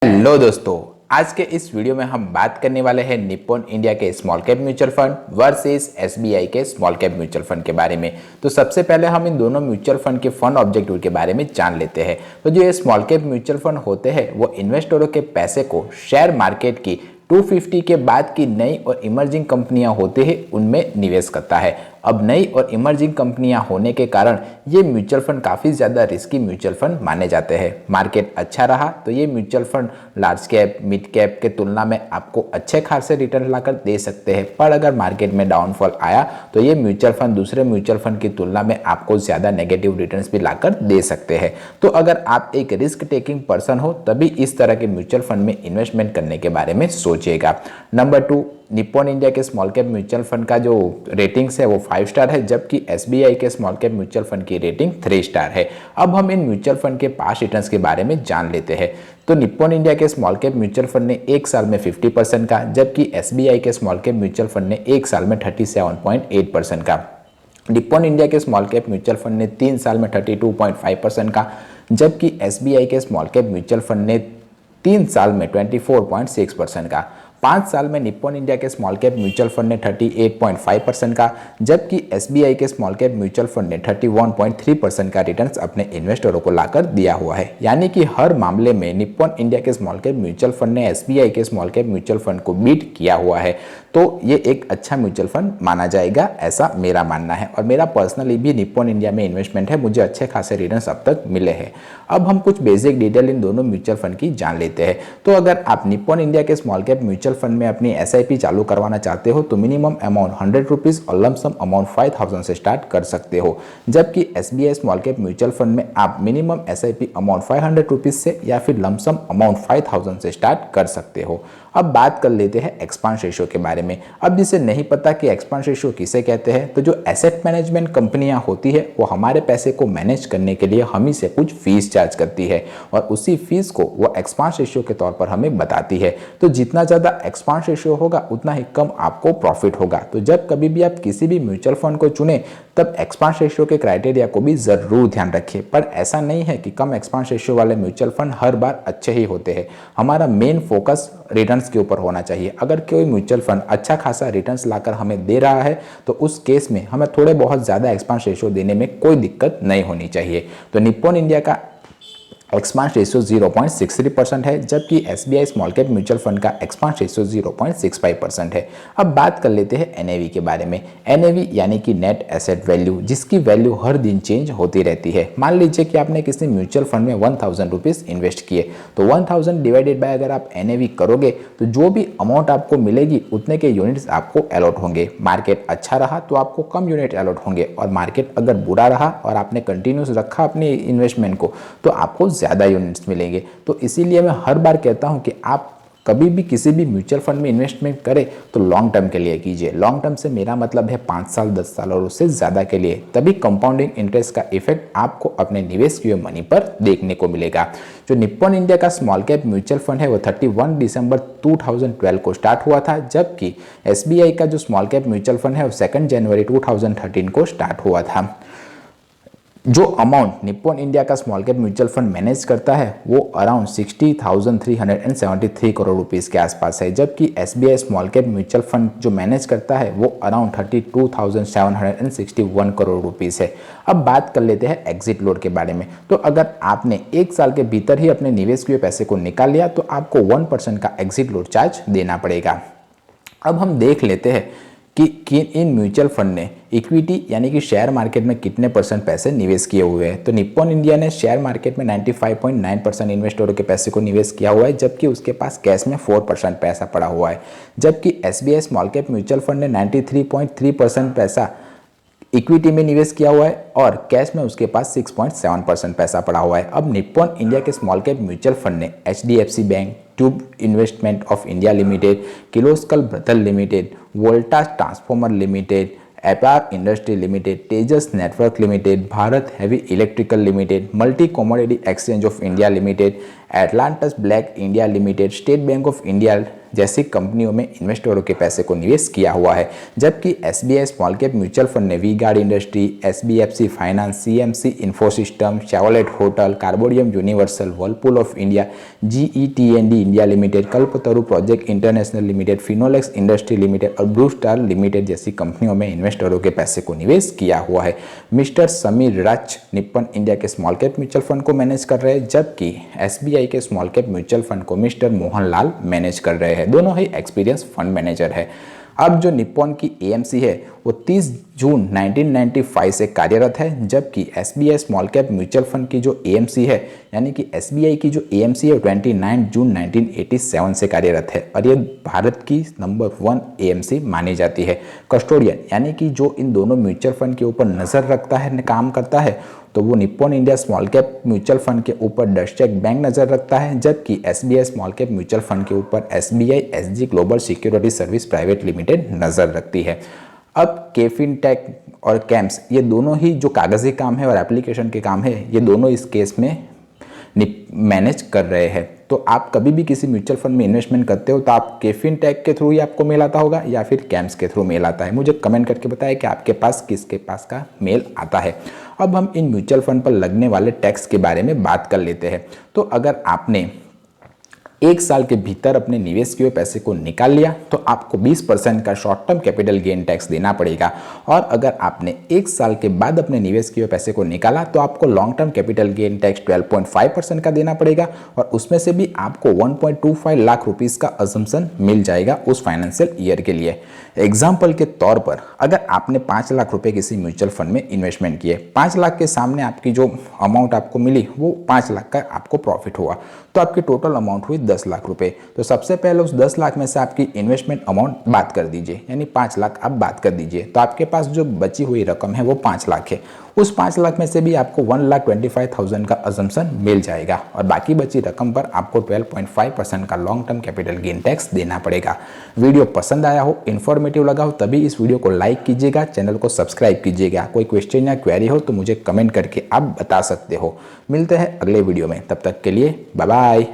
Hello दोस्तों, आज के इस वीडियो में हम बात करने वाले हैं निप्पॉन इंडिया के small cap mutual fund versus SBI के स्मॉल कैप म्यूचुअल फंड के बारे में। तो सबसे पहले हम इन दोनों म्यूचुअल फंड के फंड ऑब्जेक्टिव के बारे में जान लेते हैं। तो जो ये स्मॉल कैप म्यूचुअल फंड होते हैं वो इन्वेस्टरों के पैसे को शेयर मार्केट की 250 के बाद की नई और इमर्जिंग कंपनियां होती है उनमें निवेश करता है। अब नई और इमर्जिंग कंपनियां होने के कारण ये म्यूचुअल फंड काफ़ी ज़्यादा रिस्की म्यूचुअल फंड माने जाते हैं। मार्केट अच्छा रहा तो ये mutual fund large cap mid cap के तुलना में आपको अच्छे खासे रिटर्न लाकर दे सकते हैं, पर अगर मार्केट में डाउनफॉल आया तो ये म्यूचुअल फंड दूसरे म्यूचुअल फंड की तुलना में आपको ज़्यादा नेगेटिव रिटर्न्स भी लाकर दे सकते हैं। तो अगर आप एक रिस्क टेकिंग पर्सन हो तभी इस तरह के म्यूचुअल फंड में इन्वेस्टमेंट करने के बारे में सोचिएगा। नंबर 2, निप्पॉन इंडिया के स्मॉल कैप म्यूचुअल फंड का जो रेटिंग्स है वो 5 स्टार है, जबकि एसबीआई के स्मॉल कैप म्यूचुअल फंड की रेटिंग 3 स्टार है। अब हम इन म्यूचुअल फंड के पास्ट रिटर्न्स के बारे में जान लेते हैं। तो निप्पॉन इंडिया के स्मॉल कैप म्यूचुअल फंड ने एक साल में 50% का, जबकि एसबीआई के स्मॉल कैप म्यूचुअल फंड ने एक साल में 37.8% का। निप्पॉन इंडिया के स्मॉल कैप म्यूचुअल फंड ने 3 साल में 32.5% का, जबकि एसबीआई के स्मॉल कैप म्यूचुअल फंड ने 3 साल में 24.6% का। 5 साल में निप्पॉन इंडिया के स्मॉल कैप म्यूचुअल फंड ने 38.5% का, जबकि एसबीआई के स्मॉल कैप म्यूचुअल फंड ने 31.3% का रिटर्न्स अपने इन्वेस्टरों को लाकर दिया हुआ है। यानी कि हर मामले में निप्पॉन इंडिया के स्मॉल कैप म्यूचुअल फंड ने एसबीआई के स्मॉल कैप म्यूचुअल फंड को बीट किया हुआ है। तो ये एक अच्छा म्यूचुअल फंड माना जाएगा, ऐसा मेरा मानना है। और मेरा पर्सनली भी निप्पॉन इंडिया में इन्वेस्टमेंट है, मुझे अच्छे खासे रिटर्न्स अब तक मिले हैं। अब हम कुछ बेसिक डिटेल इन दोनों म्यूचुअल फंड की जान लेते हैं। तो अगर आप निप्पॉन इंडिया के स्मॉल कैप म्यूचुअल फंड में अपनी एसआईपी चालू करवाना चाहते हो तो मिनिमम अमाउंट 100 रुपीज़ और लमसम अमाउंट 5000 से स्टार्ट कर सकते हो, जबकि SBI small cap mutual fund में आप मिनिमम एसआईपी अमाउंट 500 रुपीज़ से या फिर लमसम अमाउंट 5000 से स्टार्ट कर सकते हो। अब बात कर लेते हैं एक्सपांस रेशियो के बारे में। अब जिसे नहीं पता कि एक्सपांस रेशियो किसे कहते हैं, तो जो एसेट मैनेजमेंट कंपनियां होती है वो हमारे पैसे को मैनेज करने के लिए हम ही से कुछ फीस चार्ज करती है और उसी फीस को वो एक्सपांस रेशियो के तौर पर हमें बताती है। तो जितना ज़्यादा एक्सपांस रेशियो होगा उतना ही कम आपको प्रॉफिट होगा। तो जब कभी भी आप किसी भी म्यूचुअल फंड को चुने तब एक्सपांस रेशियो के क्राइटेरिया को भी ज़रूर ध्यान रखिए। पर ऐसा नहीं है कि कम एक्सपांस रेशियो वाले म्यूचुअल फंड हर बार अच्छे ही होते हैं। हमारा मेन फोकस रिटर्न्स के ऊपर होना चाहिए। अगर कोई म्यूचुअल फंड अच्छा खासा रिटर्न्स लाकर हमें दे रहा है तो उस केस में हमें थोड़े बहुत ज़्यादा एक्सपांस रेशियो देने में कोई दिक्कत नहीं होनी चाहिए। तो निप्पॉन इंडिया का एक्सपांस रेशियो 0.63% है, जबकि SBI small cap mutual fund का एक्सपांस रेशियो 0.65% है। अब बात कर लेते हैं एनएवी के बारे में। एनएवी यानी कि नेट एसेट वैल्यू, जिसकी वैल्यू हर दिन चेंज होती रहती है। मान लीजिए कि आपने किसी म्यूचुअल फंड में 1000 रुपीज़ इन्वेस्ट किए, तो 1000 डिवाइडेड बाय अगर आप एनएवी करोगे तो जो भी अमाउंट आपको मिलेगी उतने के यूनिट्स आपको अलॉट होंगे। मार्केट अच्छा रहा तो आपको कम यूनिट अलॉट होंगे और मार्केट अगर बुरा रहा और आपने कंटिन्यूस रखा अपनी इन्वेस्टमेंट को तो आपको ज़्यादा यूनिट्स मिलेंगे। तो इसीलिए मैं हर बार कहता हूं कि आप कभी भी किसी भी म्यूचुअल फंड में इन्वेस्टमेंट करें तो लॉन्ग टर्म के लिए कीजिए। लॉन्ग टर्म से मेरा मतलब है 5 साल 10 साल और उससे ज़्यादा के लिए, तभी कंपाउंडिंग इंटरेस्ट का इफेक्ट आपको अपने निवेश किए मनी पर देखने को मिलेगा। जो निप्पॉन इंडिया का स्मॉल कैप म्यूचुअल फंड है वो 31 दिसंबर 2012 को स्टार्ट हुआ था, जबकि एसबीआई का जो स्मॉल कैप म्यूचुअल फंड है वो 2 जनवरी 2013 को स्टार्ट हुआ था। जो अमाउंट निप्पॉन इंडिया का small cap mutual fund manage करता है वो अराउंड 60,373 करोड़ रुपीस के आसपास है, जबकि SBI small cap mutual fund जो मैनेज करता है वो अराउंड 32,761 करोड़ रुपीस है। अब बात कर लेते हैं एग्जिट लोड के बारे में। तो अगर आपने एक साल के भीतर ही अपने निवेश किए पैसे को निकाल लिया तो आपको 1% का एग्जिट लोड चार्ज देना पड़ेगा। अब हम देख लेते हैं कि इन म्यूचुअल फंड ने इक्विटी यानी कि शेयर मार्केट में कितने परसेंट पैसे निवेश किए हुए हैं। तो निप्पॉन इंडिया ने शेयर मार्केट में 95.9% इन्वेस्टरों के पैसे को निवेश किया हुआ है, जबकि उसके पास कैश में 4% पैसा पड़ा हुआ है। जबकि SBI small cap mutual fund ने 93.3% पैसा इक्विटी में निवेश किया हुआ है और कैश में उसके पास 6.7% पैसा पड़ा हुआ है। अब निप्पॉन इंडिया के स्मॉल कैप म्यूचुअल फंड ने HDFC bank, tube investment of India limited, Kirloskar brother limited, Voltas transformer limited, Apar industry limited, Tejas network limited, Bharat heavy electrical limited, multi commodity exchange of India limited, Atlantis black India limited, state bank of India जैसी कंपनियों में इन्वेस्टरों के पैसे को निवेश किया हुआ है। जबकि SBI small cap mutual fund ने V guard industry, SBFC finance, CMC infosystem, Chalet hotel, Carborundum universal, Whirlpool of India, GETND India limited, Kalpataru project international limited, Finolex industry limited और ब्लू स्टार लिमिटेड जैसी कंपनियों में इन्वेस्टरों के पैसे को निवेश किया हुआ है। मिस्टर समीर रच निप्पन इंडिया के स्मॉल कैप म्यूचुअल फंड को मैनेज कर रहे हैं, जबकि एसबीआई के स्मॉल कैप म्यूचुअल फंड को मिस्टर मोहन लाल मैनेज कर रहे हैं। दोनों ही एक्सपीरियंस फंड मैनेजर है। अब जो निप्पॉन की एएमसी है वो 30 जून 1995 से कार्यरत है, जबकि SBI small cap mutual fund की जो एएमसी है यानी कि एसबीआई की जो एएमसी है 29 जून 1987 से कार्यरत है और ये भारत की नंबर 1 एएमसी मानी जाती है। कस्टोडियन यानी कि जो इन दोनों म्यूचुअल फंड के ऊपर नज़र रखता है, काम करता है, तो वो Nippon India small cap mutual fund के ऊपर डस्टेक बैंक नज़र रखता है, जबकि SBI small cap mutual fund के ऊपर SBI SG global security service private limited नज़र रखती है। अब केफिन टेक और कैम्स ये दोनों ही जो कागजी काम है और एप्लीकेशन के काम है, ये दोनों इस केस में मैनेज कर रहे हैं। तो आप कभी भी किसी म्यूचुअल फंड में इन्वेस्टमेंट करते हो तो आप केफिन टेक के थ्रू ही आपको मेल आता होगा या फिर कैम्स के थ्रू मेल आता है। मुझे कमेंट करके बताएं कि आपके पास किसके पास का मेल आता है। अब हम इन म्यूचुअल फंड पर लगने वाले टैक्स के बारे में बात कर लेते हैं। तो अगर आपने 1 साल के भीतर अपने निवेश किए हुए पैसे को निकाल लिया तो आपको 20% का short term capital gain tax देना पड़ेगा, और अगर आपने 1 साल के बाद अपने निवेश किए हुए पैसे को निकाला तो आपको long term capital gain tax 12.5% का देना पड़ेगा, और उसमें से भी आपको 1.25 लाख रुपीस का अजम्पशन मिल जाएगा उस फाइनेंशियल ईयर के लिए। एग्जाम्पल के तौर पर अगर आपने 5 लाख रुपए किसी म्यूचुअल फंड में इन्वेस्टमेंट किए, 5 लाख के सामने आपकी जो अमाउंट आपको मिली वो 5 लाख का आपको प्रॉफिट हुआ, तो आपकी टोटल अमाउंट हुई 10 लाख रुपए। तो सबसे पहले उस 10 लाख में से आपकी इन्वेस्टमेंट अमाउंट बात कर दीजिए, यानी 5 लाख आप बात कर दीजिए, तो आपके पास जो बची हुई रकम है वो 5 लाख है। उस 5 लाख में से भी आपको 1,25,000 का अजम्पशन मिल जाएगा, और बाकी बची रकम पर आपको 12.5% का long term capital gain tax देना पड़ेगा। वीडियो पसंद आया हो, इन्फॉर्मेटिव लगा हो, तभी इस वीडियो को लाइक कीजिएगा, चैनल को सब्सक्राइब कीजिएगा। कोई क्वेश्चन या क्वेरी हो तो मुझे कमेंट करके आप बता सकते हो। मिलते हैं अगले वीडियो में, तब तक के लिए बाय बाय।